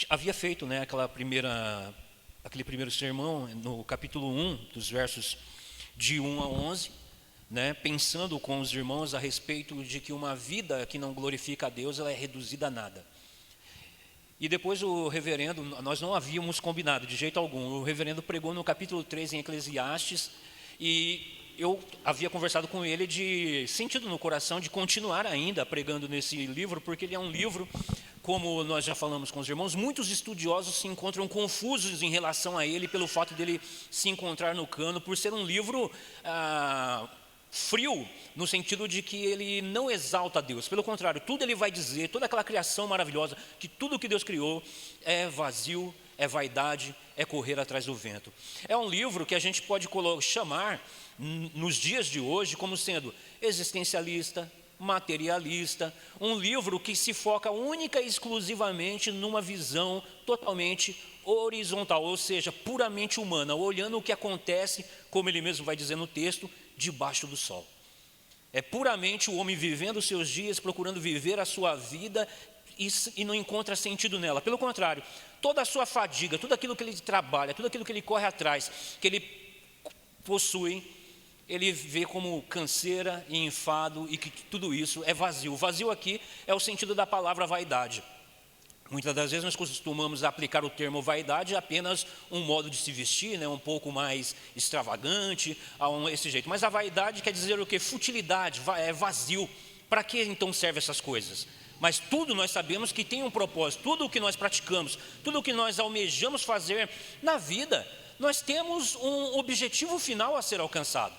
havia feito, né, aquele primeiro sermão no capítulo 1, dos versos de 1 a 11, né, pensando com os irmãos a respeito de que uma vida que não glorifica a Deus, ela é reduzida a nada. E depois o reverendo, nós não havíamos combinado de jeito algum, o reverendo pregou no capítulo 3 em Eclesiastes, e eu havia conversado com ele de sentido no coração de continuar ainda pregando nesse livro, porque ele é um livro, como nós já falamos com os irmãos, muitos estudiosos se encontram confusos em relação a ele, pelo fato dele se encontrar no cano, por ser um livro frio, no sentido de que ele não exalta a Deus. Pelo contrário, tudo ele vai dizer, toda aquela criação maravilhosa, que tudo que Deus criou é vazio, é vaidade, é correr atrás do vento. É um livro que a gente pode chamar, nos dias de hoje, como sendo existencialista, materialista, um livro que se foca única e exclusivamente numa visão totalmente horizontal, ou seja, puramente humana, olhando o que acontece, como ele mesmo vai dizer no texto, debaixo do sol. É puramente o homem vivendo os seus dias, procurando viver a sua vida e não encontra sentido nela. Pelo contrário, toda a sua fadiga, tudo aquilo que ele trabalha, tudo aquilo que ele corre atrás, que ele possui, ele vê como canseira e enfado, e que tudo isso é vazio. O vazio aqui é o sentido da palavra vaidade. Muitas das vezes nós costumamos aplicar o termo vaidade a apenas um modo de se vestir, né, um pouco mais extravagante, esse jeito. Mas a vaidade quer dizer o quê? Futilidade, é vazio. Para que então servem essas coisas? Mas tudo nós sabemos que tem um propósito, tudo o que nós praticamos, tudo o que nós almejamos fazer na vida, nós temos um objetivo final a ser alcançado.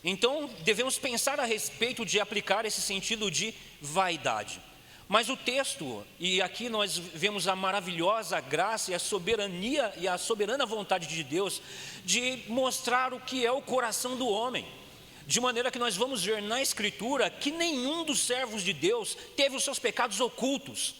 Então devemos pensar a respeito de aplicar esse sentido de vaidade. Mas o texto, e aqui nós vemos a maravilhosa graça e a soberania e a soberana vontade de Deus de mostrar o que é o coração do homem. De maneira que nós vamos ver na Escritura que nenhum dos servos de Deus teve os seus pecados ocultos,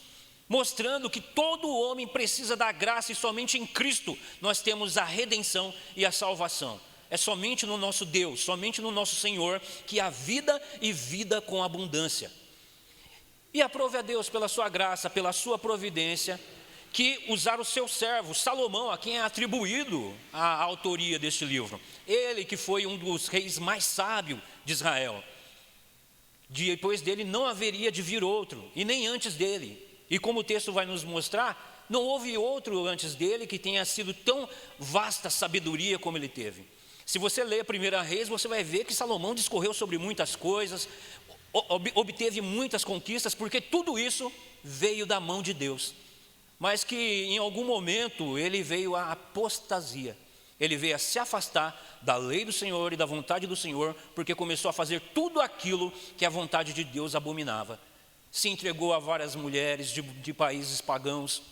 mostrando que todo homem precisa da graça e somente em Cristo nós temos a redenção e a salvação. É somente no nosso Deus, somente no nosso Senhor que há vida e vida com abundância. E aprove a Deus pela sua graça, pela sua providência, que usar o seu servo, Salomão, a quem é atribuído a autoria deste livro. Ele que foi um dos reis mais sábios de Israel. Depois dele não haveria de vir outro, e nem antes dele. E como o texto vai nos mostrar, não houve outro antes dele que tenha sido tão vasta sabedoria como ele teve. Se você ler a 1 Reis, você vai ver que Salomão discorreu sobre muitas coisas, obteve muitas conquistas, porque tudo isso veio da mão de Deus. Mas que em algum momento ele veio à apostasia, ele veio a se afastar da lei do Senhor e da vontade do Senhor, porque começou a fazer tudo aquilo que a vontade de Deus abominava. Se entregou a várias mulheres de países pagãos,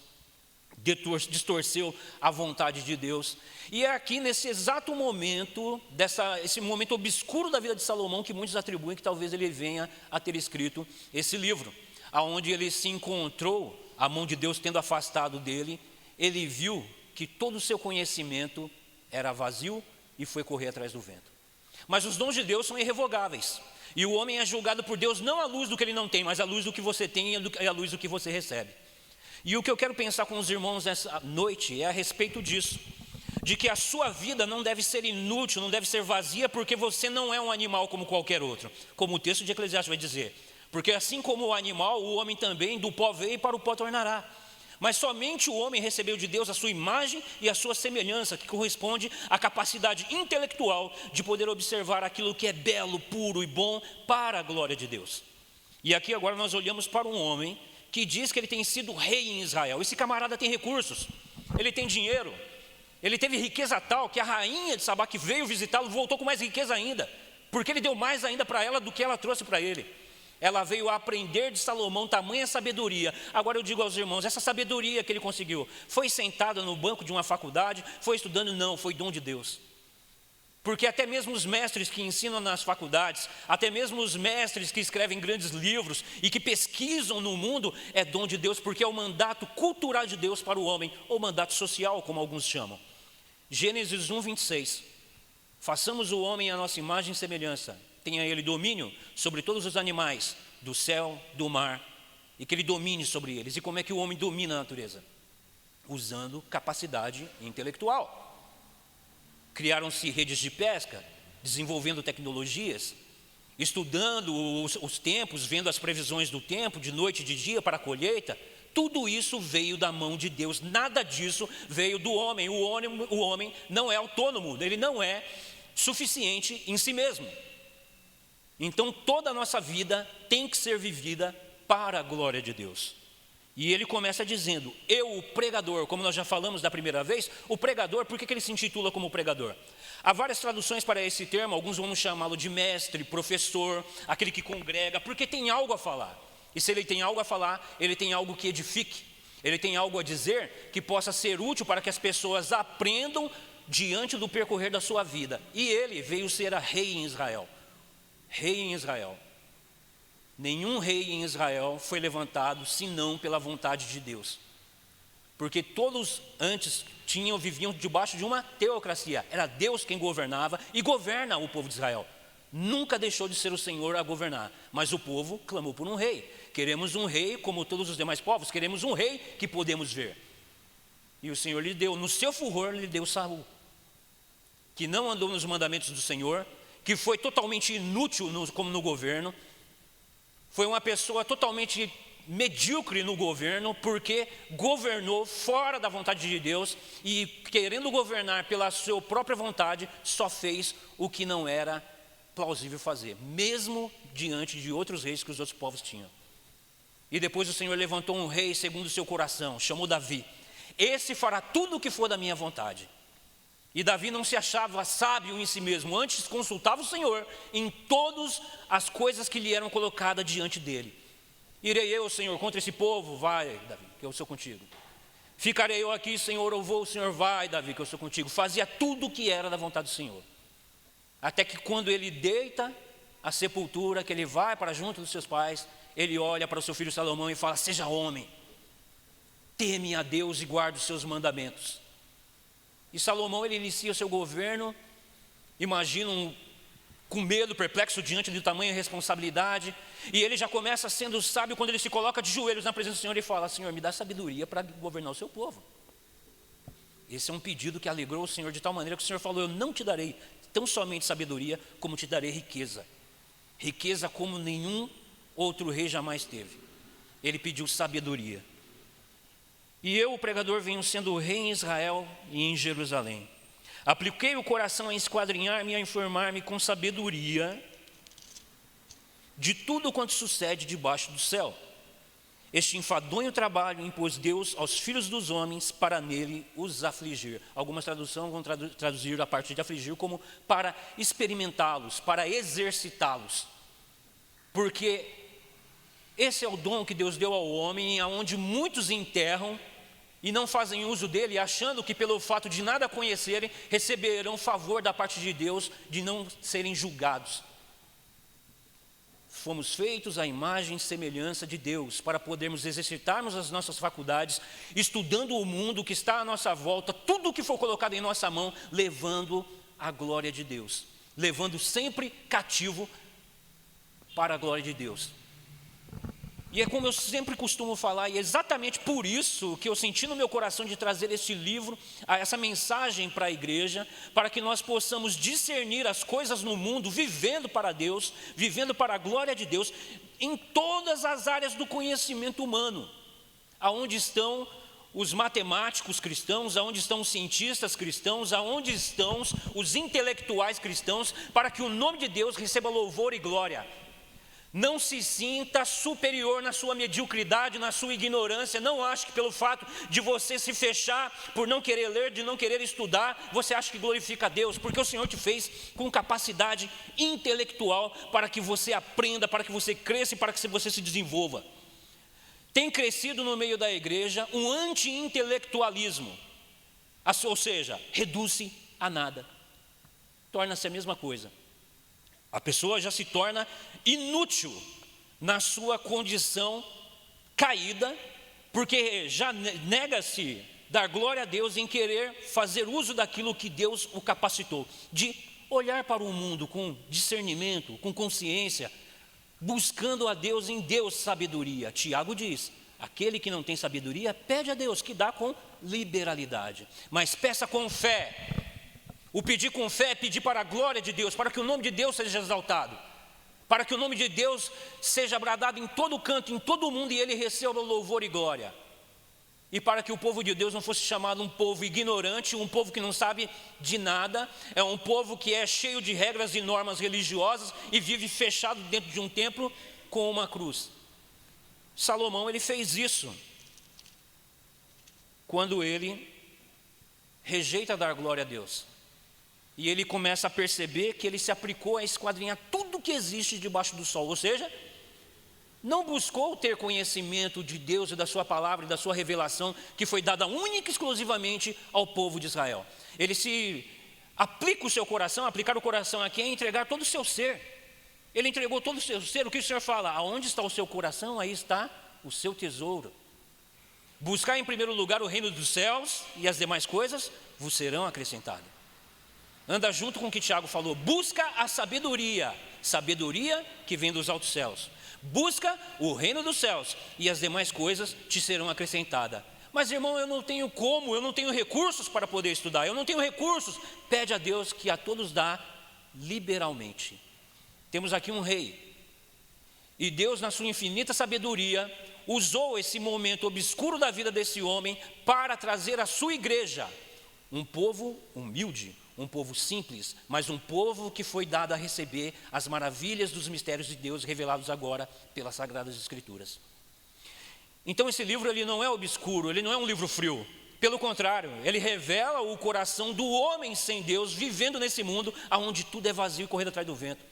distorceu a vontade de Deus. E é aqui nesse exato momento, esse momento obscuro da vida de Salomão, que muitos atribuem que talvez ele venha a ter escrito esse livro, aonde ele se encontrou, a mão de Deus tendo afastado dele, ele viu que todo o seu conhecimento era vazio e foi correr atrás do vento. Mas os dons de Deus são irrevogáveis, e o homem é julgado por Deus não à luz do que ele não tem, mas à luz do que você tem e à luz do que você recebe. E o que eu quero pensar com os irmãos nessa noite é a respeito disso, de que a sua vida não deve ser inútil, não deve ser vazia, porque você não é um animal como qualquer outro, como o texto de Eclesiastes vai dizer. Porque assim como o animal, o homem também do pó veio e para o pó tornará. Mas somente o homem recebeu de Deus a sua imagem e a sua semelhança, que corresponde à capacidade intelectual de poder observar aquilo que é belo, puro e bom para a glória de Deus. E aqui agora nós olhamos para um homem que diz que ele tem sido rei em Israel. Esse camarada tem recursos, ele tem dinheiro, ele teve riqueza tal que a rainha de Sabá que veio visitá-lo voltou com mais riqueza ainda, porque ele deu mais ainda para ela do que ela trouxe para ele. Ela veio a aprender de Salomão tamanha sabedoria. Agora eu digo aos irmãos, essa sabedoria que ele conseguiu, foi sentada no banco de uma faculdade, foi estudando? Não, foi dom de Deus. Porque até mesmo os mestres que ensinam nas faculdades, até mesmo os mestres que escrevem grandes livros e que pesquisam no mundo, é dom de Deus, porque é o mandato cultural de Deus para o homem, ou mandato social, como alguns chamam. Gênesis 1, 26. Façamos o homem à nossa imagem e semelhança. Tenha ele domínio sobre todos os animais do céu, do mar e que ele domine sobre eles. E como é que o homem domina a natureza? Usando capacidade intelectual. Criaram-se redes de pesca, desenvolvendo tecnologias, estudando os tempos, vendo as previsões do tempo, de noite e de dia para a colheita. Tudo isso veio da mão de Deus, nada disso veio do homem. O homem não é autônomo, ele não é suficiente em si mesmo. Então toda a nossa vida tem que ser vivida para a glória de Deus. E ele começa dizendo, eu, o pregador, como nós já falamos da primeira vez, o pregador, por que ele se intitula como pregador? Há várias traduções para esse termo, alguns vão chamá-lo de mestre, professor, aquele que congrega, porque tem algo a falar. E se ele tem algo a falar, ele tem algo que edifique, ele tem algo a dizer que possa ser útil para que as pessoas aprendam diante do percorrer da sua vida. E ele veio ser rei em Israel. Rei em Israel. Nenhum rei em Israel foi levantado senão pela vontade de Deus. Porque todos antes viviam debaixo de uma teocracia. Era Deus quem governava e governa o povo de Israel. Nunca deixou de ser o Senhor a governar. Mas o povo clamou por um rei. Queremos um rei como todos os demais povos. Queremos um rei que podemos ver. E o Senhor lhe deu, no seu furor, lhe deu Saul. Que não andou nos mandamentos do Senhor. Que foi totalmente inútil como no governo. Foi uma pessoa totalmente medíocre no governo, porque governou fora da vontade de Deus e, querendo governar pela sua própria vontade, só fez o que não era plausível fazer, mesmo diante de outros reis que os outros povos tinham. E depois o Senhor levantou um rei segundo o seu coração, chamou Davi. Esse fará tudo o que for da minha vontade. E Davi não se achava sábio em si mesmo, antes consultava o Senhor em todas as coisas que lhe eram colocadas diante dele. Irei eu, Senhor, contra esse povo? Vai, Davi, que eu sou contigo. Ficarei eu aqui, Senhor, ou vou, Senhor? Vai, Davi, que eu sou contigo. Fazia tudo o que era da vontade do Senhor. Até que quando ele deita a sepultura, que ele vai para junto dos seus pais, ele olha para o seu filho Salomão e fala, seja homem, teme a Deus e guarde os seus mandamentos. E Salomão, ele inicia o seu governo, imagina com medo, perplexo diante do tamanho e responsabilidade, e ele já começa sendo sábio quando ele se coloca de joelhos na presença do Senhor e fala, Senhor, me dá sabedoria para governar o seu povo. Esse é um pedido que alegrou o Senhor de tal maneira que o Senhor falou, eu não te darei tão somente sabedoria, como te darei riqueza. Riqueza como nenhum outro rei jamais teve. Ele pediu sabedoria. E eu, o pregador, venho sendo rei em Israel e em Jerusalém. Apliquei o coração a esquadrinhar-me e a informar-me com sabedoria de tudo quanto sucede debaixo do céu. Este enfadonho trabalho impôs Deus aos filhos dos homens para nele os afligir. Algumas traduções vão traduzir a parte de afligir como para experimentá-los, para exercitá-los. Porque esse é o dom que Deus deu ao homem, aonde muitos enterram e não fazem uso dele, achando que pelo fato de nada conhecerem, receberão favor da parte de Deus de não serem julgados. Fomos feitos à imagem e semelhança de Deus, para podermos exercitarmos as nossas faculdades, estudando o mundo que está à nossa volta, tudo o que for colocado em nossa mão, levando a glória de Deus, levando sempre cativo para a glória de Deus. E é como eu sempre costumo falar, e é exatamente por isso que eu senti no meu coração de trazer este livro, essa mensagem para a igreja, para que nós possamos discernir as coisas no mundo, vivendo para Deus, vivendo para a glória de Deus, em todas as áreas do conhecimento humano, aonde estão os matemáticos cristãos, aonde estão os cientistas cristãos, aonde estão os intelectuais cristãos, para que o nome de Deus receba louvor e glória. Não se sinta superior na sua mediocridade, na sua ignorância. Não ache que pelo fato de você se fechar, por não querer ler, de não querer estudar, você acha que glorifica a Deus, porque o Senhor te fez com capacidade intelectual para que você aprenda, para que você cresça e para que você se desenvolva. Tem crescido no meio da igreja um anti-intelectualismo, ou seja, reduz-se a nada, torna-se a mesma coisa. A pessoa já se torna inútil na sua condição caída, porque já nega-se dar glória a Deus em querer fazer uso daquilo que Deus o capacitou, de olhar para o mundo com discernimento, com consciência, buscando a Deus, em Deus sabedoria. Tiago diz: aquele que não tem sabedoria, pede a Deus, que dá com liberalidade, mas peça com fé. O pedir com fé é pedir para a glória de Deus, para que o nome de Deus seja exaltado, para que o nome de Deus seja bradado em todo canto, em todo o mundo, e ele receba louvor e glória. E para que o povo de Deus não fosse chamado um povo ignorante, um povo que não sabe de nada, é um povo que é cheio de regras e normas religiosas e vive fechado dentro de um templo com uma cruz. Salomão, ele fez isso quando ele rejeita dar glória a Deus. E ele começa a perceber que ele se aplicou a esquadrinhar tudo que existe debaixo do sol, ou seja, não buscou ter conhecimento de Deus e da sua palavra e da sua revelação, que foi dada única e exclusivamente ao povo de Israel. Ele se aplica o seu coração, aplicar o coração aqui é entregar todo o seu ser. Ele entregou todo o seu ser. O que o Senhor fala? Aonde está o seu coração, aí está o seu tesouro. Buscar em primeiro lugar o reino dos céus, e as demais coisas vos serão acrescentadas. Anda junto com o que Tiago falou: busca a sabedoria, sabedoria que vem dos altos céus. Busca o reino dos céus, e as demais coisas te serão acrescentadas. Mas irmão, eu não tenho como, eu não tenho recursos para poder estudar, eu não tenho recursos. Pede a Deus, que a todos dá liberalmente. Temos aqui um rei, e Deus, na sua infinita sabedoria, usou esse momento obscuro da vida desse homem para trazer à sua igreja um povo humilde, um povo simples, mas um povo que foi dado a receber as maravilhas dos mistérios de Deus revelados agora pelas Sagradas Escrituras. Então esse livro, ele não é obscuro, ele não é um livro frio. Pelo contrário, ele revela o coração do homem sem Deus, vivendo nesse mundo onde tudo é vazio e correndo atrás do vento.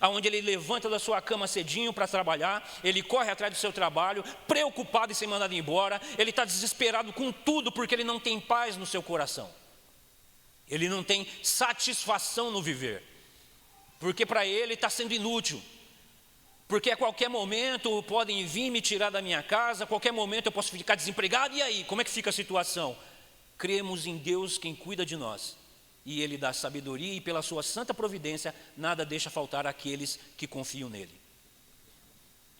Onde ele levanta da sua cama cedinho para trabalhar, ele corre atrás do seu trabalho, preocupado em ser mandado embora, ele está desesperado com tudo, porque ele não tem paz no seu coração. Ele não tem satisfação no viver, porque para ele está sendo inútil, porque a qualquer momento podem vir me tirar da minha casa, a qualquer momento eu posso ficar desempregado, e aí, como é que fica a situação? Cremos em Deus, quem cuida de nós, e Ele dá sabedoria, e pela sua santa providência, nada deixa faltar àqueles que confiam nele.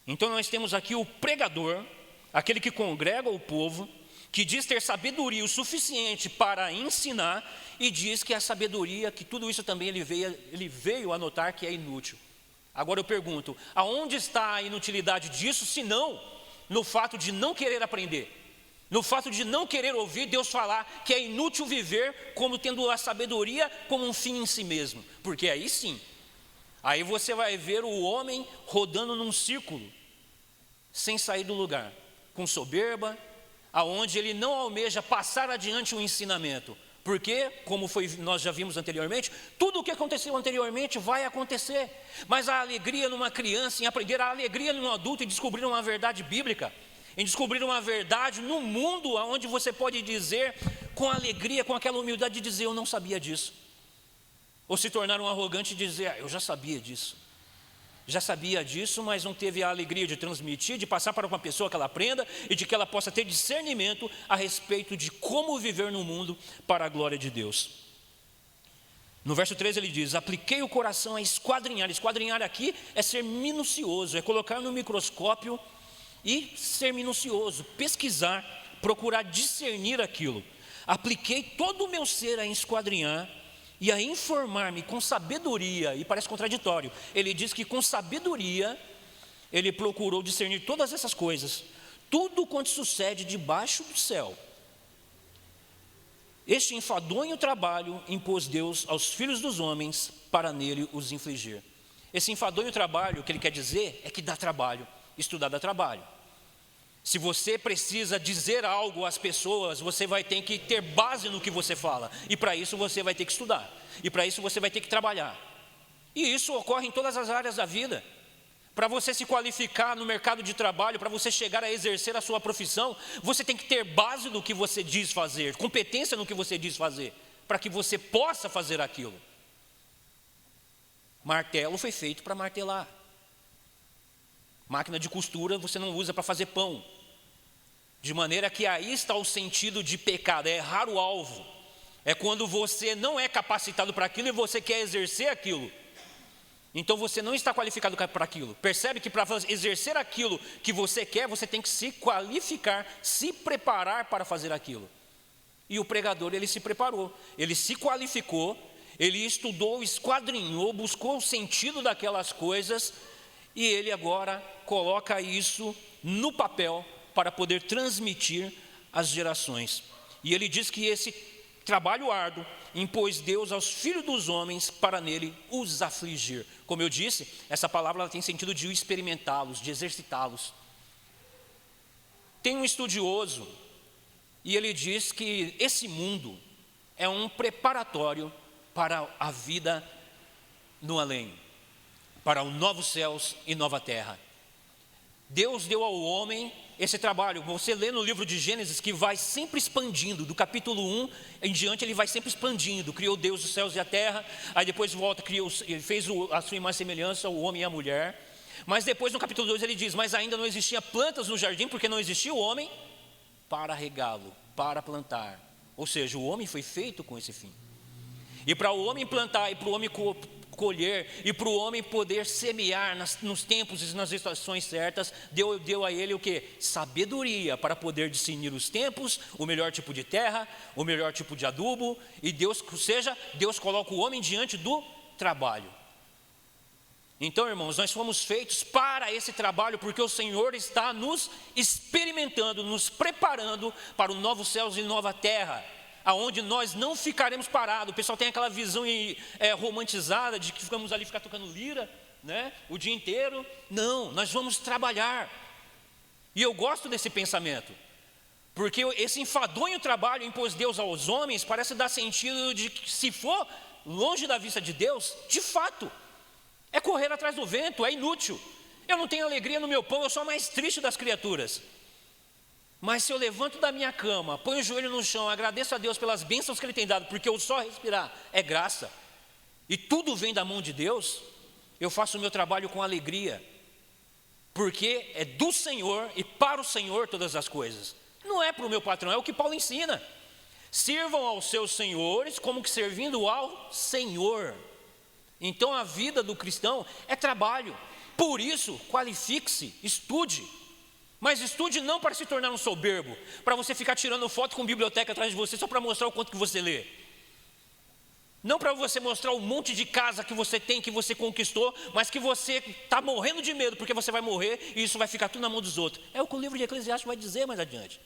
Então nós temos aqui o pregador, aquele que congrega o povo, que diz ter sabedoria o suficiente para ensinar, e diz que a sabedoria, que tudo isso também ele veio a notar que é inútil. Agora eu pergunto, aonde está a inutilidade disso, se não no fato de não querer aprender, no fato de não querer ouvir Deus falar que é inútil viver como tendo a sabedoria como um fim em si mesmo? Porque aí sim, aí você vai ver o homem rodando num círculo, sem sair do lugar, com soberba, aonde ele não almeja passar adiante o ensinamento, porque, como nós já vimos anteriormente, tudo o que aconteceu anteriormente vai acontecer, mas a alegria numa criança, em aprender, a alegria num adulto em descobrir uma verdade bíblica, em descobrir uma verdade no mundo, onde você pode dizer com alegria, com aquela humildade de dizer: eu não sabia disso, ou se tornar um arrogante e dizer: eu já sabia disso, mas não teve a alegria de transmitir, de passar para uma pessoa que ela aprenda e de que ela possa ter discernimento a respeito de como viver no mundo para a glória de Deus. No verso 13 ele diz: apliquei o coração a esquadrinhar. Esquadrinhar aqui é ser minucioso, é colocar no microscópio e ser minucioso, pesquisar, procurar discernir aquilo. Apliquei todo o meu ser a esquadrinhar e a informar-me com sabedoria, e parece contraditório. Ele diz que com sabedoria ele procurou discernir todas essas coisas, tudo quanto sucede debaixo do céu. Este enfadonho trabalho impôs Deus aos filhos dos homens para nele os infligir. Esse enfadonho trabalho, o que ele quer dizer é que dá trabalho, estudar dá trabalho. Se você precisa dizer algo às pessoas, você vai ter que ter base no que você fala, e para isso você vai ter que estudar, e para isso você vai ter que trabalhar. E isso ocorre em todas as áreas da vida. Para você se qualificar no mercado de trabalho, para você chegar a exercer a sua profissão, você tem que ter base no que você diz fazer, competência no que você diz fazer, para que você possa fazer aquilo. Martelo foi feito para martelar. Máquina de costura você não usa para fazer pão. De maneira que aí está o sentido de pecado, é errar o alvo. É quando você não é capacitado para aquilo e você quer exercer aquilo. Então você não está qualificado para aquilo. Percebe que para exercer aquilo que você quer, você tem que se qualificar, se preparar para fazer aquilo. E o pregador, ele se preparou, ele se qualificou, ele estudou, esquadrinhou, buscou o sentido daquelas coisas, e ele agora coloca isso no papel para poder transmitir às gerações. E ele diz que esse trabalho árduo impôs Deus aos filhos dos homens para nele os afligir. Como eu disse, essa palavra ela tem sentido de experimentá-los, de exercitá-los. Tem um estudioso, e ele diz que esse mundo é um preparatório para a vida no além, para os novos céus e nova terra. Deus deu ao homem esse trabalho. Você lê no livro de Gênesis que vai sempre expandindo, do capítulo 1 em diante ele vai sempre expandindo. Criou Deus os céus e a terra, aí depois volta, fez a sua imagem e semelhança, o homem e a mulher. Mas depois no capítulo 2 ele diz, mas ainda não existia plantas no jardim, porque não existia o homem para regá-lo, para plantar. Ou seja, o homem foi feito com esse fim. E para o homem plantar, e para o homem colher, e para o homem poder semear nos tempos e nas estações certas, deu a ele o quê? Sabedoria para poder discernir os tempos, o melhor tipo de terra, o melhor tipo de adubo, e Deus coloca o homem diante do trabalho. Então, irmãos, nós fomos feitos para esse trabalho, porque o Senhor está nos experimentando, nos preparando para o novo céus e nova terra, aonde nós não ficaremos parados. O pessoal tem aquela visão romantizada de que ficamos ali ficar tocando lira, né, o dia inteiro. Não, nós vamos trabalhar. E eu gosto desse pensamento, porque esse enfadonho trabalho impôs Deus aos homens parece dar sentido de que se for longe da vista de Deus, de fato, é correr atrás do vento, é inútil. Eu não tenho alegria no meu pão, eu sou a mais triste das criaturas. Mas se eu levanto da minha cama, ponho o joelho no chão, agradeço a Deus pelas bênçãos que Ele tem dado, porque eu só respirar é graça, e tudo vem da mão de Deus, eu faço o meu trabalho com alegria, porque é do Senhor e para o Senhor todas as coisas. Não é para o meu patrão, é o que Paulo ensina. Sirvam aos seus senhores como que servindo ao Senhor. Então a vida do cristão é trabalho. Por isso, qualifique-se, estude. Mas estude não para se tornar um soberbo, para você ficar tirando foto com biblioteca atrás de você só para mostrar o quanto que você lê. Não para você mostrar um monte de casa que você tem, que você conquistou, mas que você está morrendo de medo, porque você vai morrer e isso vai ficar tudo na mão dos outros. É o que o livro de Eclesiastes vai dizer mais adiante.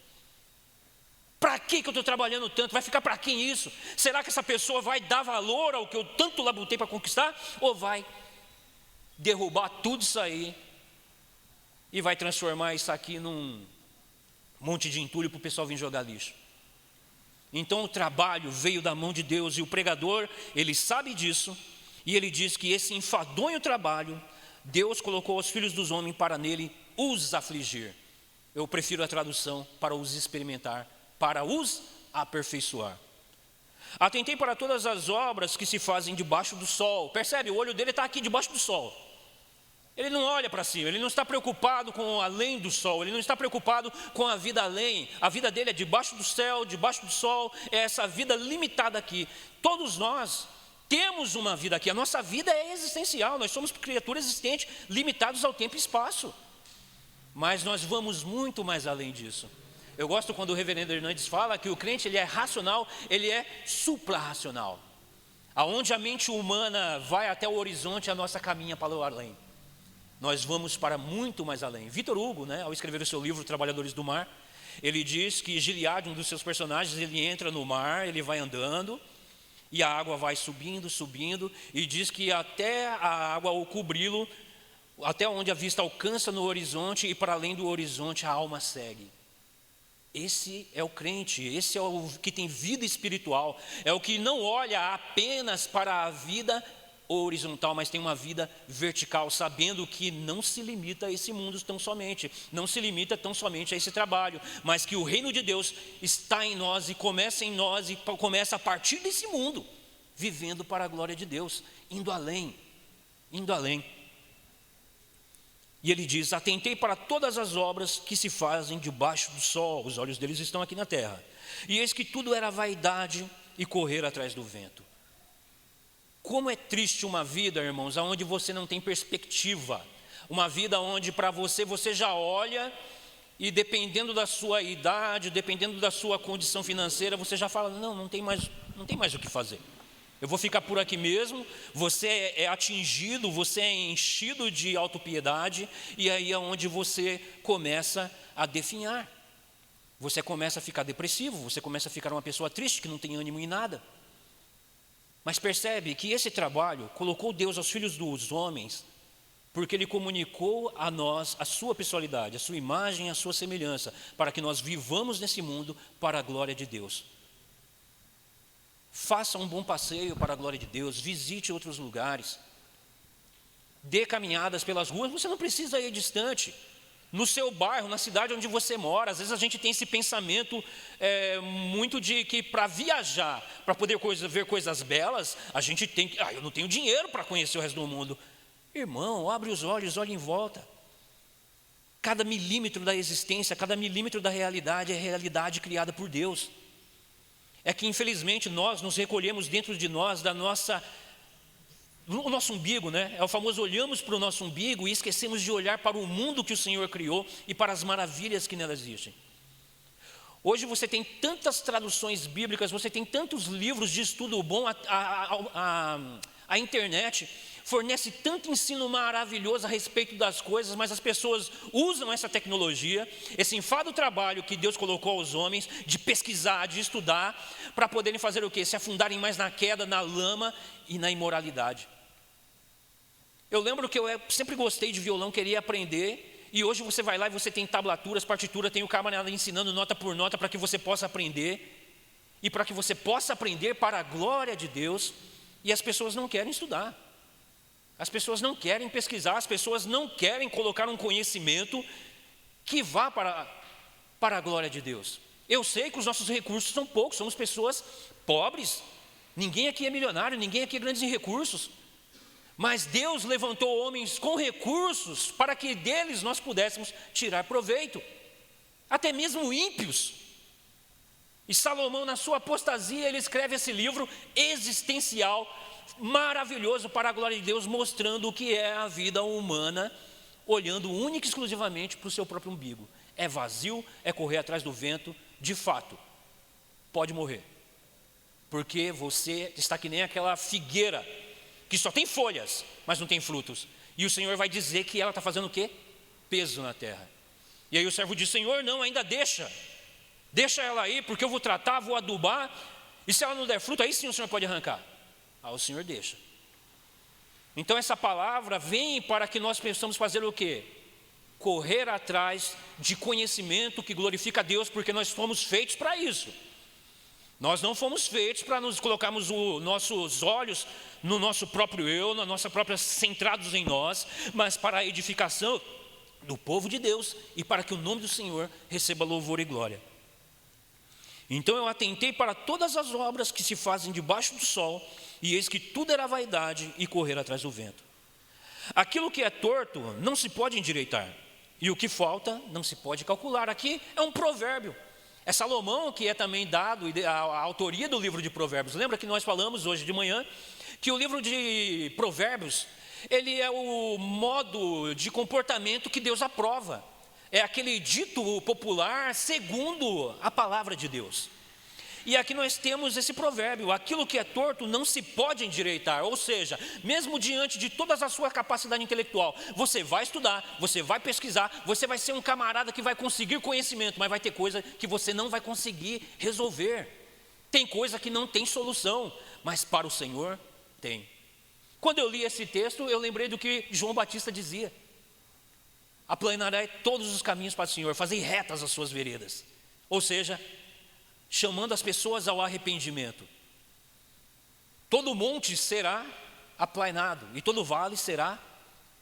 Para que eu estou trabalhando tanto? Vai ficar para quem isso? Será que essa pessoa vai dar valor ao que eu tanto labutei para conquistar? Ou vai derrubar tudo isso aí e vai transformar isso aqui num monte de entulho para o pessoal vir jogar lixo? Então o trabalho veio da mão de Deus, e o pregador, ele sabe disso, e ele diz que esse enfadonho trabalho, Deus colocou os filhos dos homens para nele os afligir. Eu prefiro a tradução para os experimentar, para os aperfeiçoar. Atentei para todas as obras que se fazem debaixo do sol. Percebe, o olho dele está aqui debaixo do sol. Ele não olha para cima, ele não está preocupado com além do sol, ele não está preocupado com a vida além. A vida dele é debaixo do céu, debaixo do sol, é essa vida limitada aqui. Todos nós temos uma vida aqui, a nossa vida é existencial, nós somos criaturas existentes, limitados ao tempo e espaço. Mas nós vamos muito mais além disso. Eu gosto quando o reverendo Hernandes fala que o crente ele é racional, ele é suprarracional. Aonde a mente humana vai até o horizonte, a nossa caminha para o além. Nós vamos para muito mais além. Vitor Hugo, ao escrever o seu livro Trabalhadores do Mar, ele diz que Gileade, um dos seus personagens, ele entra no mar, ele vai andando, e a água vai subindo, subindo, e diz que até a água o cobri-lo, até onde a vista alcança no horizonte, e para além do horizonte a alma segue. Esse é o crente, esse é o que tem vida espiritual, é o que não olha apenas para a vida horizontal, mas tem uma vida vertical, sabendo que não se limita a esse mundo tão somente, não se limita tão somente a esse trabalho, mas que o reino de Deus está em nós e começa em nós e começa a partir desse mundo, vivendo para a glória de Deus, indo além, indo além. E ele diz: atentei para todas as obras que se fazem debaixo do sol, os olhos deles estão aqui na terra, e eis que tudo era vaidade e correr atrás do vento. Como é triste uma vida, irmãos, onde você não tem perspectiva. Uma vida onde para você já olha e dependendo da sua idade, dependendo da sua condição financeira, você já fala, não tem mais o que fazer. Eu vou ficar por aqui mesmo. Você é atingido, você é enchido de autopiedade, e aí é onde você começa a definhar. Você começa a ficar depressivo, você começa a ficar uma pessoa triste, que não tem ânimo em nada. Mas percebe que esse trabalho colocou Deus aos filhos dos homens, porque Ele comunicou a nós a sua pessoalidade, a sua imagem, a sua semelhança, para que nós vivamos nesse mundo para a glória de Deus. Faça um bom passeio para a glória de Deus, visite outros lugares, dê caminhadas pelas ruas, você não precisa ir distante. No seu bairro, na cidade onde você mora, às vezes a gente tem esse pensamento muito de que para viajar, para poder ver coisas belas, a gente tem que, eu não tenho dinheiro para conhecer o resto do mundo. Irmão, abre os olhos, olhe em volta. Cada milímetro da existência, cada milímetro da realidade é realidade criada por Deus. É que infelizmente nós nos recolhemos dentro de nós, o nosso umbigo, né? É o famoso olhamos para o nosso umbigo e esquecemos de olhar para o mundo que o Senhor criou e para as maravilhas que nela existem. Hoje você tem tantas traduções bíblicas, você tem tantos livros de estudo bom, a internet fornece tanto ensino maravilhoso a respeito das coisas, mas as pessoas usam essa tecnologia, esse enfado trabalho que Deus colocou aos homens, de pesquisar, de estudar, para poderem fazer o quê? Se afundarem mais na queda, na lama e na imoralidade. Eu lembro que eu sempre gostei de violão, queria aprender, e hoje você vai lá e você tem tablaturas, partitura, tem o camarada ensinando nota por nota para que você possa aprender, e para que você possa aprender para a glória de Deus, e as pessoas não querem estudar. As pessoas não querem pesquisar, as pessoas não querem colocar um conhecimento que vá para a glória de Deus. Eu sei que os nossos recursos são poucos, somos pessoas pobres, ninguém aqui é milionário, ninguém aqui é grandes em recursos, mas Deus levantou homens com recursos para que deles nós pudéssemos tirar proveito, até mesmo ímpios. E Salomão, na sua apostasia, ele escreve esse livro existencial, maravilhoso para a glória de Deus, mostrando o que é a vida humana, olhando única e exclusivamente para o seu próprio umbigo. É vazio, é correr atrás do vento, de fato, pode morrer, porque você está que nem aquela figueira, que só tem folhas, mas não tem frutos, e o Senhor vai dizer que ela está fazendo o quê? Peso na terra. E aí o servo diz, Senhor, não, ainda deixa ela aí, porque eu vou tratar, vou adubar, e se ela não der fruto, aí sim o Senhor pode arrancar. O Senhor deixa. Então essa palavra vem para que nós possamos fazer o quê? Correr atrás de conhecimento que glorifica a Deus, porque nós fomos feitos para isso. Nós não fomos feitos para nos colocarmos os nossos olhos no nosso próprio eu, na nossa própria, centrados em nós, mas para a edificação do povo de Deus e para que o nome do Senhor receba louvor e glória. Então eu atentei para todas as obras que se fazem debaixo do sol, e eis que tudo era vaidade e correr atrás do vento. Aquilo que é torto não se pode endireitar, e o que falta não se pode calcular. Aqui é um provérbio. É Salomão que é também dado a autoria do livro de Provérbios. Lembra que nós falamos hoje de manhã que o livro de Provérbios, ele é o modo de comportamento que Deus aprova. É aquele dito popular segundo a palavra de Deus. E aqui nós temos esse provérbio, aquilo que é torto não se pode endireitar, ou seja, mesmo diante de toda a sua capacidade intelectual, você vai estudar, você vai pesquisar, você vai ser um camarada que vai conseguir conhecimento, mas vai ter coisa que você não vai conseguir resolver. Tem coisa que não tem solução, mas para o Senhor tem. Quando eu li esse texto, eu lembrei do que João Batista dizia: aplanarei todos os caminhos para o Senhor, fazei retas as suas veredas. Ou seja, chamando as pessoas ao arrependimento. Todo monte será aplanado e todo vale será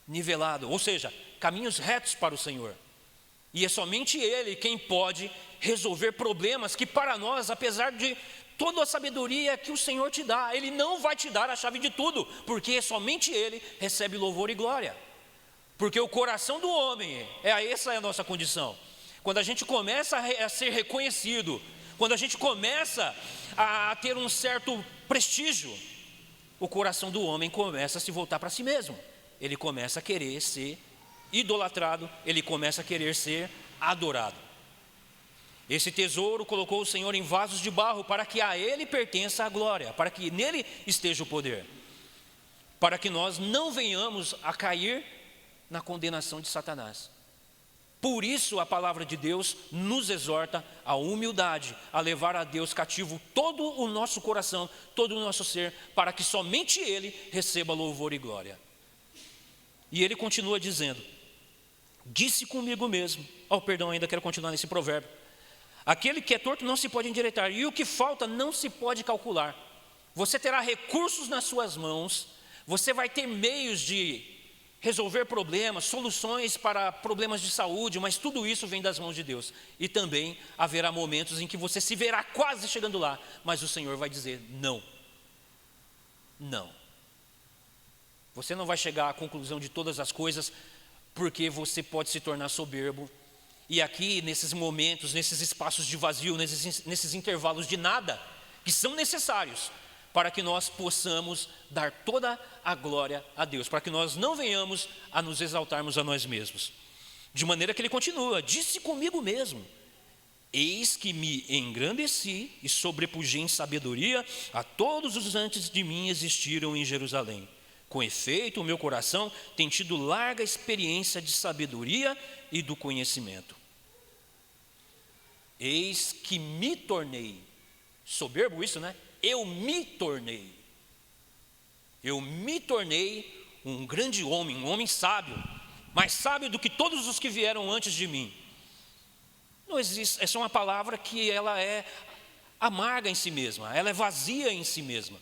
nivelado, ou seja, caminhos retos para o Senhor. E é somente Ele quem pode resolver problemas que para nós, apesar de toda a sabedoria que o Senhor te dá, Ele não vai te dar a chave de tudo, porque somente Ele recebe louvor e glória. Porque o coração do homem, essa é a nossa condição. Quando a gente começa a ser reconhecido, quando a gente começa a ter um certo prestígio, o coração do homem começa a se voltar para si mesmo. Ele começa a querer ser idolatrado, ele começa a querer ser adorado. Esse tesouro colocou o Senhor em vasos de barro para que a ele pertença a glória, para que nele esteja o poder, para que nós não venhamos a cair na condenação de Satanás. Por isso a palavra de Deus nos exorta à humildade, a levar a Deus cativo todo o nosso coração, todo o nosso ser, para que somente Ele receba louvor e glória. E ele continua dizendo: disse comigo mesmo, ainda quero continuar nesse provérbio: aquele que é torto não se pode endireitar, e o que falta não se pode calcular. Você terá recursos nas suas mãos, você vai ter meios de resolver problemas, soluções para problemas de saúde, mas tudo isso vem das mãos de Deus. E também haverá momentos em que você se verá quase chegando lá, mas o Senhor vai dizer: não, não. Você não vai chegar à conclusão de todas as coisas, porque você pode se tornar soberbo. E aqui, nesses momentos, nesses espaços de vazio, nesses intervalos de nada, que são necessários para que nós possamos dar toda a glória a Deus, para que nós não venhamos a nos exaltarmos a nós mesmos. De maneira que ele continua: disse comigo mesmo, eis que me engrandeci e sobrepujei em sabedoria a todos os antes de mim existiram em Jerusalém. Com efeito, o meu coração tem tido larga experiência de sabedoria e do conhecimento. Eis que me tornei, soberbo isso, né? Eu me tornei um grande homem, um homem sábio, mais sábio do que todos os que vieram antes de mim. Não existe, essa é uma palavra que ela é amarga em si mesma, ela é vazia em si mesma.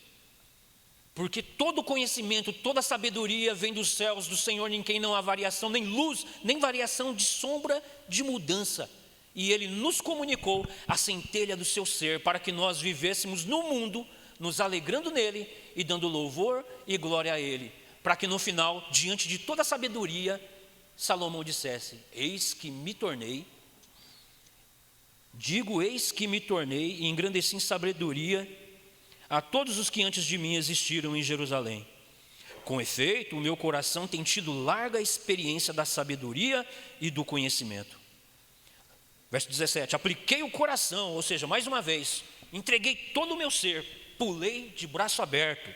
Porque todo conhecimento, toda sabedoria vem dos céus, do Senhor, em quem não há variação, nem luz, nem variação de sombra de mudança. E Ele nos comunicou a centelha do seu ser, para que nós vivêssemos no mundo, nos alegrando nele e dando louvor e glória a Ele. Para que no final, diante de toda a sabedoria, Salomão dissesse: eis que me tornei, eis que me tornei e engrandeci em sabedoria a todos os que antes de mim existiram em Jerusalém. Com efeito, o meu coração tem tido larga experiência da sabedoria e do conhecimento. Verso 17, apliquei o coração, ou seja, mais uma vez, entreguei todo o meu ser, pulei de braço aberto.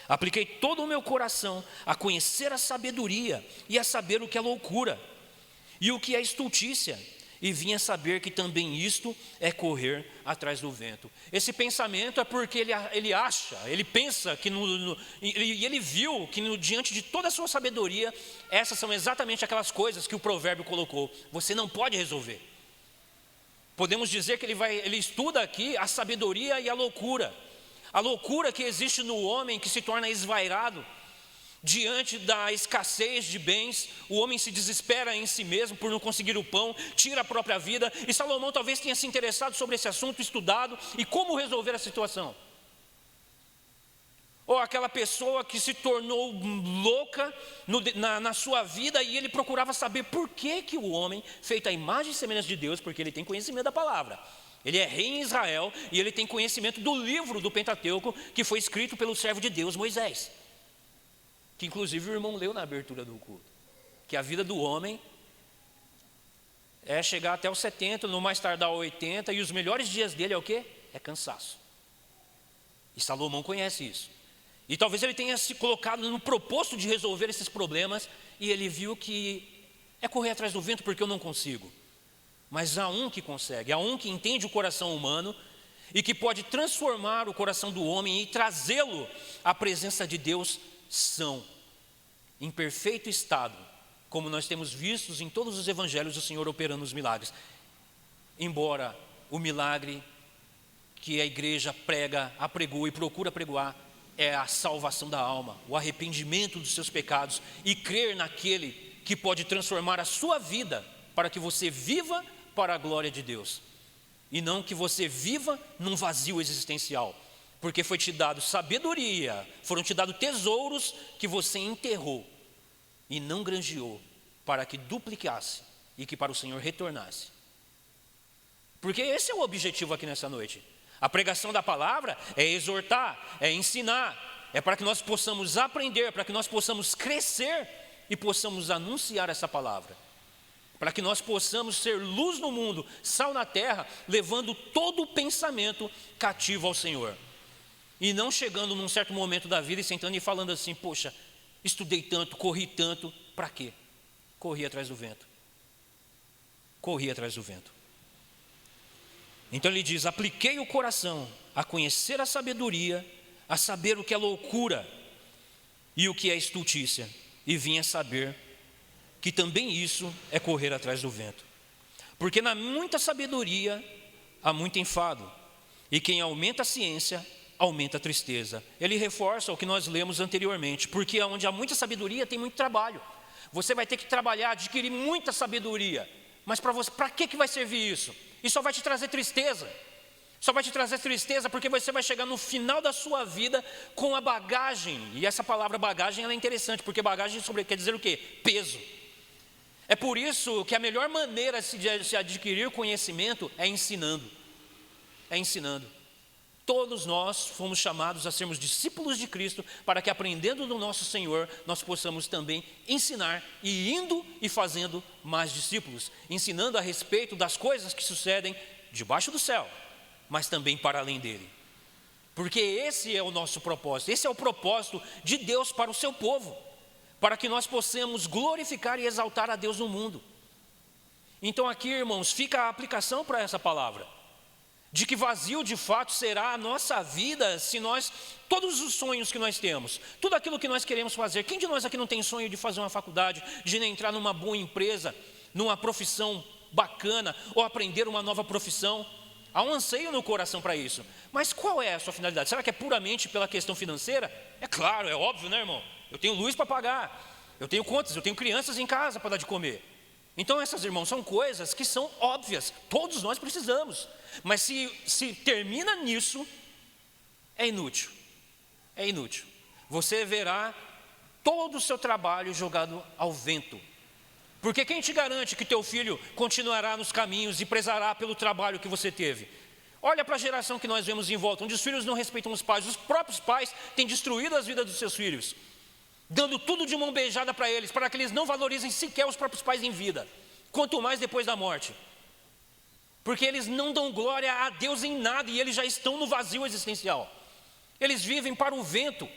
Apliquei todo o meu coração a conhecer a sabedoria e a saber o que é loucura e o que é estultícia. E vim a saber que também isto é correr atrás do vento. Esse pensamento é porque ele pensa que ele viu que diante de toda a sua sabedoria, essas são exatamente aquelas coisas que o provérbio colocou. Você não pode resolver. Podemos dizer que ele estuda aqui a sabedoria e a loucura. A loucura que existe no homem que se torna esvairado. Diante da escassez de bens, o homem se desespera em si mesmo por não conseguir o pão, tira a própria vida. E Salomão talvez tenha se interessado sobre esse assunto, estudado e como resolver a situação. Ou aquela pessoa que se tornou louca na sua vida e ele procurava saber por que o homem, feito à imagem e semelhança de Deus, porque ele tem conhecimento da palavra. Ele é rei em Israel e ele tem conhecimento do livro do Pentateuco que foi escrito pelo servo de Deus, Moisés. Que inclusive o irmão leu na abertura do culto, que a vida do homem é chegar até os 70, no mais tardar 80, e os melhores dias dele é o quê? É cansaço. E Salomão conhece isso. E talvez ele tenha se colocado no proposto de resolver esses problemas, e ele viu que é correr atrás do vento porque eu não consigo. Mas há um que consegue, há um que entende o coração humano, e que pode transformar o coração do homem e trazê-lo à presença de Deus são, em perfeito estado, como nós temos visto em todos os evangelhos o Senhor operando os milagres. Embora o milagre que a igreja apregou e procura pregoar é a salvação da alma, o arrependimento dos seus pecados e crer naquele que pode transformar a sua vida para que você viva para a glória de Deus e não que você viva num vazio existencial. Porque foi te dado sabedoria, foram te dados tesouros que você enterrou e não granjeou para que duplicasse e que para o Senhor retornasse. Porque esse é o objetivo aqui nessa noite. A pregação da palavra é exortar, é ensinar, é para que nós possamos aprender, para que nós possamos crescer e possamos anunciar essa palavra. Para que nós possamos ser luz no mundo, sal na terra, levando todo o pensamento cativo ao Senhor. E não chegando num certo momento da vida e sentando e falando assim: poxa, estudei tanto, corri tanto, para quê? Corri atrás do vento. Corri atrás do vento. Então ele diz: apliquei o coração a conhecer a sabedoria, a saber o que é loucura e o que é estultícia, e vim a saber que também isso é correr atrás do vento. Porque na muita sabedoria há muito enfado, e quem aumenta a ciência, aumenta a tristeza. Ele reforça o que nós lemos anteriormente, porque onde há muita sabedoria tem muito trabalho. Você vai ter que trabalhar, adquirir muita sabedoria, mas para que vai servir isso? Isso só vai te trazer tristeza. Só vai te trazer tristeza porque você vai chegar no final da sua vida com a bagagem. E essa palavra bagagem ela é interessante, porque bagagem quer dizer o quê? Peso. É por isso que a melhor maneira de se adquirir conhecimento é ensinando. É ensinando. Todos nós fomos chamados a sermos discípulos de Cristo, para que aprendendo do nosso Senhor, nós possamos também ensinar, e indo e fazendo mais discípulos, ensinando a respeito das coisas que sucedem debaixo do céu, mas também para além dele. Porque esse é o nosso propósito, esse é o propósito de Deus para o seu povo, para que nós possamos glorificar e exaltar a Deus no mundo. Então aqui, irmãos, fica a aplicação para essa palavra, de que vazio de fato será a nossa vida se nós, todos os sonhos que nós temos, tudo aquilo que nós queremos fazer. Quem de nós aqui não tem sonho de fazer uma faculdade, de entrar numa boa empresa, numa profissão bacana, ou aprender uma nova profissão? Há um anseio no coração para isso. Mas qual é a sua finalidade? Será que é puramente pela questão financeira? É claro, é óbvio, né, irmão? Eu tenho luz para pagar, eu tenho contas, eu tenho crianças em casa para dar de comer. Então essas, irmãos, são coisas que são óbvias, todos nós precisamos. Mas se termina nisso, é inútil. É inútil. Você verá todo o seu trabalho jogado ao vento. Porque quem te garante que teu filho continuará nos caminhos e prezará pelo trabalho que você teve? Olha para a geração que nós vemos em volta, onde os filhos não respeitam os pais. Os próprios pais têm destruído as vidas dos seus filhos, dando tudo de mão beijada para eles, para que eles não valorizem sequer os próprios pais em vida, quanto mais depois da morte. Porque eles não dão glória a Deus em nada, e eles já estão no vazio existencial. Eles vivem para o vento,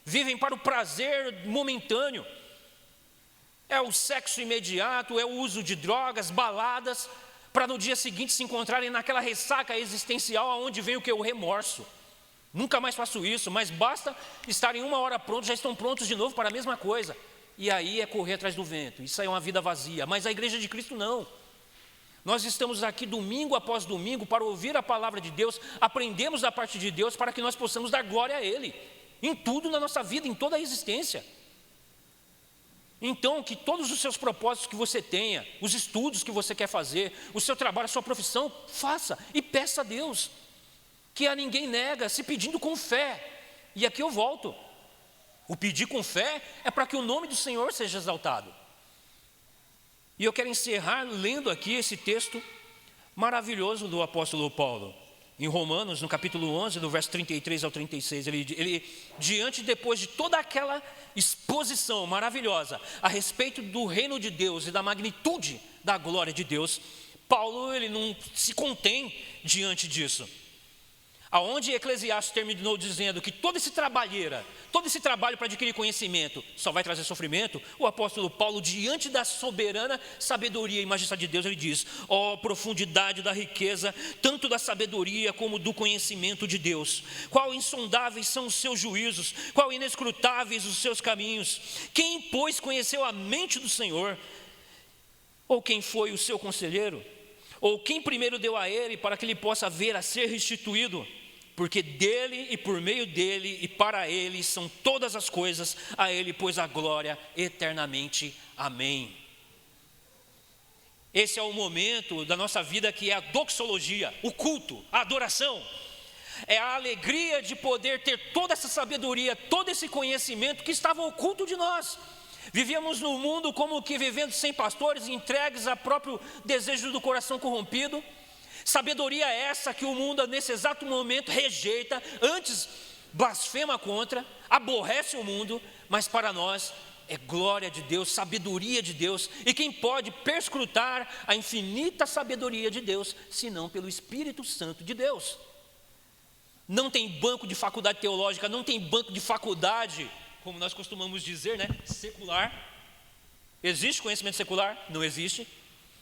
vivem para o prazer momentâneo. É o sexo imediato, é o uso de drogas, baladas, para no dia seguinte se encontrarem naquela ressaca existencial, aonde vem o que? O remorso. Nunca mais faço isso, mas basta estarem 1 hora prontos, já estão prontos de novo para a mesma coisa. E aí é correr atrás do vento, isso aí é uma vida vazia. Mas a igreja de Cristo não. Nós estamos aqui domingo após domingo para ouvir a palavra de Deus, aprendemos da parte de Deus para que nós possamos dar glória a Ele, em tudo na nossa vida, em toda a existência. Então, que todos os seus propósitos que você tenha, os estudos que você quer fazer, o seu trabalho, a sua profissão, faça e peça a Deus, que a ninguém nega, se pedindo com fé. E aqui eu volto, o pedir com fé é para que o nome do Senhor seja exaltado. E eu quero encerrar lendo aqui esse texto maravilhoso do apóstolo Paulo, em Romanos, no capítulo 11, do verso 33 ao 36, ele depois de toda aquela exposição maravilhosa a respeito do reino de Deus e da magnitude da glória de Deus, Paulo ele não se contém diante disso. Aonde Eclesiastes terminou dizendo que todo esse trabalho para adquirir conhecimento só vai trazer sofrimento, o apóstolo Paulo, diante da soberana sabedoria e majestade de Deus, ele diz: ó profundidade da riqueza, tanto da sabedoria como do conhecimento de Deus, qual insondáveis são os seus juízos, qual inescrutáveis os seus caminhos. Quem, pois, conheceu a mente do Senhor? Ou quem foi o seu conselheiro? Ou quem primeiro deu a ele para que ele possa ver a ser restituído? Porque dele e por meio dele e para ele são todas as coisas, a ele pois a glória eternamente. Amém. Esse é o momento da nossa vida que é a doxologia, o culto, a adoração. É a alegria de poder ter toda essa sabedoria, todo esse conhecimento que estava oculto de nós. Vivíamos no mundo como que vivendo sem pastores, entregues ao próprio desejo do coração corrompido. Sabedoria essa que o mundo nesse exato momento rejeita. Antes blasfema contra, aborrece o mundo, mas para nós é glória de Deus, sabedoria de Deus. E quem pode perscrutar a infinita sabedoria de Deus, senão pelo Espírito Santo de Deus? Não tem banco de faculdade teológica, não tem banco de faculdade, como nós costumamos dizer, né? Secular. Existe conhecimento secular? Não existe.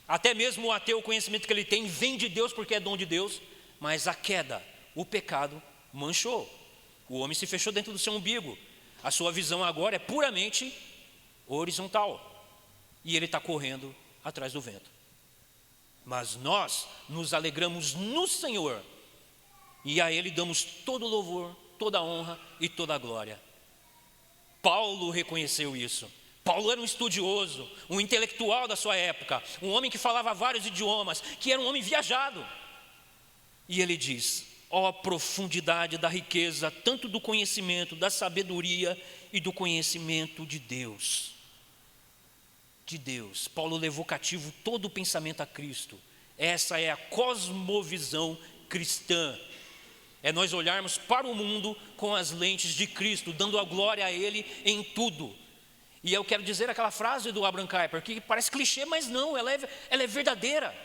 Até mesmo o ateu, o conhecimento que ele tem vem de Deus porque é dom de Deus. Mas a queda, o pecado manchou. O homem se fechou dentro do seu umbigo. A sua visão agora é puramente horizontal. E ele está correndo atrás do vento. Mas nós nos alegramos no Senhor. E a Ele damos todo o louvor, toda a honra e toda a glória. Paulo reconheceu isso. Paulo era um estudioso, um intelectual da sua época, um homem que falava vários idiomas, que era um homem viajado. E ele diz: ó profundidade da riqueza, tanto do conhecimento, da sabedoria e do conhecimento de Deus. De Deus. Paulo levou cativo todo o pensamento a Cristo. Essa é a cosmovisão cristã. É nós olharmos para o mundo com as lentes de Cristo, dando a glória a Ele em tudo. E eu quero dizer aquela frase do Abraham Kuyper, que parece clichê, mas não, ela é verdadeira.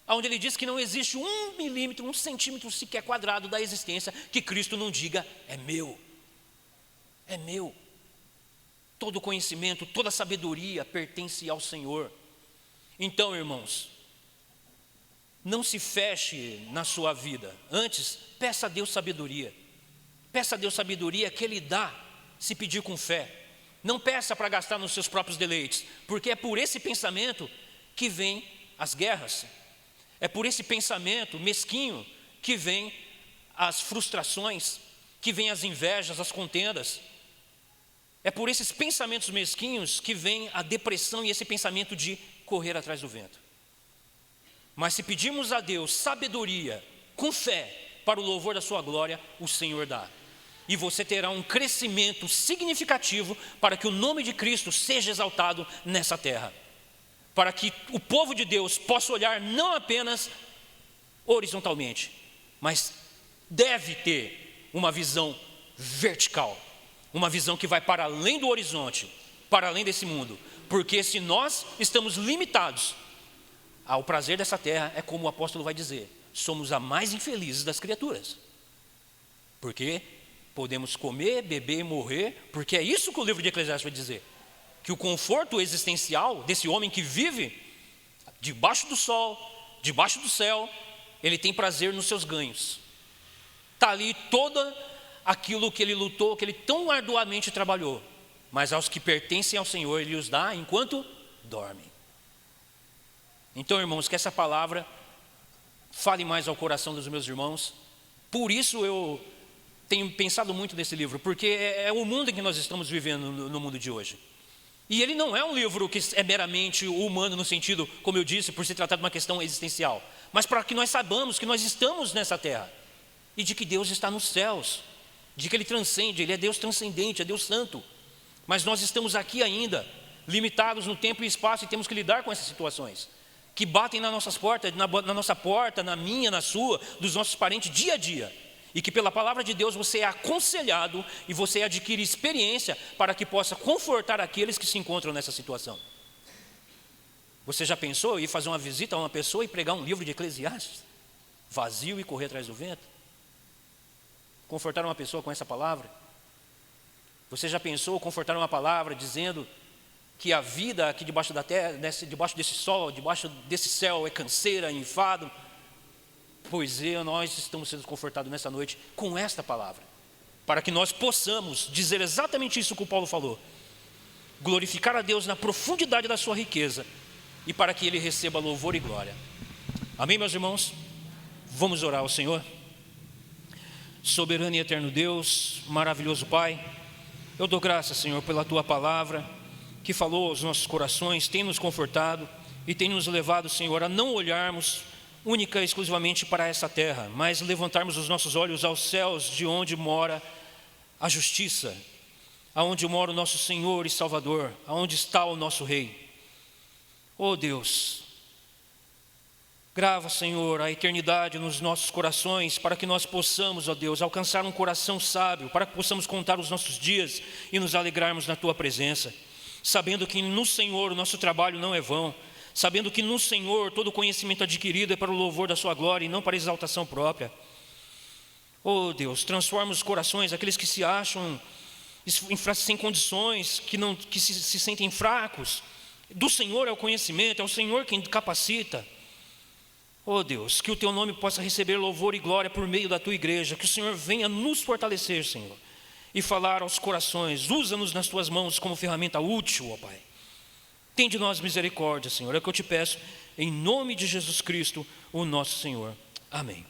Onde ele diz que não existe 1 milímetro, 1 centímetro sequer quadrado da existência que Cristo não diga: é meu. É meu. Todo conhecimento, toda sabedoria pertence ao Senhor. Então, irmãos, não se feche na sua vida. Antes, peça a Deus sabedoria. Peça a Deus sabedoria que Ele dá, se pedir com fé. Não peça para gastar nos seus próprios deleites, porque é por esse pensamento que vem as guerras. É por esse pensamento mesquinho que vem as frustrações, que vem as invejas, as contendas. É por esses pensamentos mesquinhos que vem a depressão e esse pensamento de correr atrás do vento. Mas se pedirmos a Deus sabedoria, com fé, para o louvor da sua glória, o Senhor dá. E você terá um crescimento significativo para que o nome de Cristo seja exaltado nessa terra. Para que o povo de Deus possa olhar não apenas horizontalmente, mas deve ter uma visão vertical. Uma visão que vai para além do horizonte, para além desse mundo. Porque se nós estamos limitados ao prazer dessa terra, é como o apóstolo vai dizer: somos a mais infelizes das criaturas. Porque podemos comer, beber e morrer, porque é isso que o livro de Eclesiastes vai dizer. Que o conforto existencial desse homem que vive debaixo do sol, debaixo do céu, ele tem prazer nos seus ganhos. Está ali todo aquilo que ele lutou, que ele tão arduamente trabalhou. Mas aos que pertencem ao Senhor, Ele os dá enquanto dormem. Então, irmãos, que essa palavra fale mais ao coração dos meus irmãos. Por isso eu tenho pensado muito nesse livro, porque é o mundo em que nós estamos vivendo no mundo de hoje. E ele não é um livro que é meramente humano no sentido, como eu disse, por se tratar de uma questão existencial, mas para que nós saibamos que nós estamos nessa terra e de que Deus está nos céus, de que Ele transcende, Ele é Deus transcendente, é Deus santo. Mas nós estamos aqui ainda, limitados no tempo e espaço, e temos que lidar com essas situações que batem nas nossas portas, na nossa porta, na minha, na sua, dos nossos parentes, dia a dia. E que pela palavra de Deus você é aconselhado e você adquire experiência para que possa confortar aqueles que se encontram nessa situação. Você já pensou em ir fazer uma visita a uma pessoa e pregar um livro de Eclesiastes? Vazio e correr atrás do vento? Confortar uma pessoa com essa palavra? Você já pensou confortar uma palavra dizendo que a vida aqui debaixo da terra, debaixo desse sol, debaixo desse céu é canseira, enfado? Pois nós estamos sendo confortados nessa noite com esta palavra, para que nós possamos dizer exatamente isso que o Paulo falou: glorificar a Deus na profundidade da sua riqueza, e para que Ele receba louvor e glória. Amém, meus irmãos? Vamos orar ao Senhor. Soberano e eterno Deus, maravilhoso Pai, eu dou graças, Senhor, pela Tua palavra, que falou aos nossos corações, tem nos confortado e tem nos levado, Senhor, a não olharmos única e exclusivamente para essa terra, mas levantarmos os nossos olhos aos céus, de onde mora a justiça, aonde mora o nosso Senhor e Salvador, aonde está o nosso Rei. Oh Deus, Grava, Senhor, a eternidade nos nossos corações, para que nós possamos, ó Deus, alcançar um coração sábio, para que possamos contar os nossos dias e nos alegrarmos na Tua presença, sabendo que no Senhor o nosso trabalho não é vão, sabendo que no Senhor todo conhecimento adquirido é para o louvor da Sua glória e não para a exaltação própria. Oh Deus, transforma os corações, aqueles que se acham sem condições, que se sentem fracos. Do Senhor é o conhecimento, é o Senhor quem capacita. Oh Deus, que o Teu nome possa receber louvor e glória por meio da Tua igreja, que o Senhor venha nos fortalecer, Senhor, e falar aos corações. Usa-nos nas Tuas mãos como ferramenta útil, ó Pai. Tem de nós misericórdia, Senhor, é o que eu te peço, em nome de Jesus Cristo, o nosso Senhor. Amém.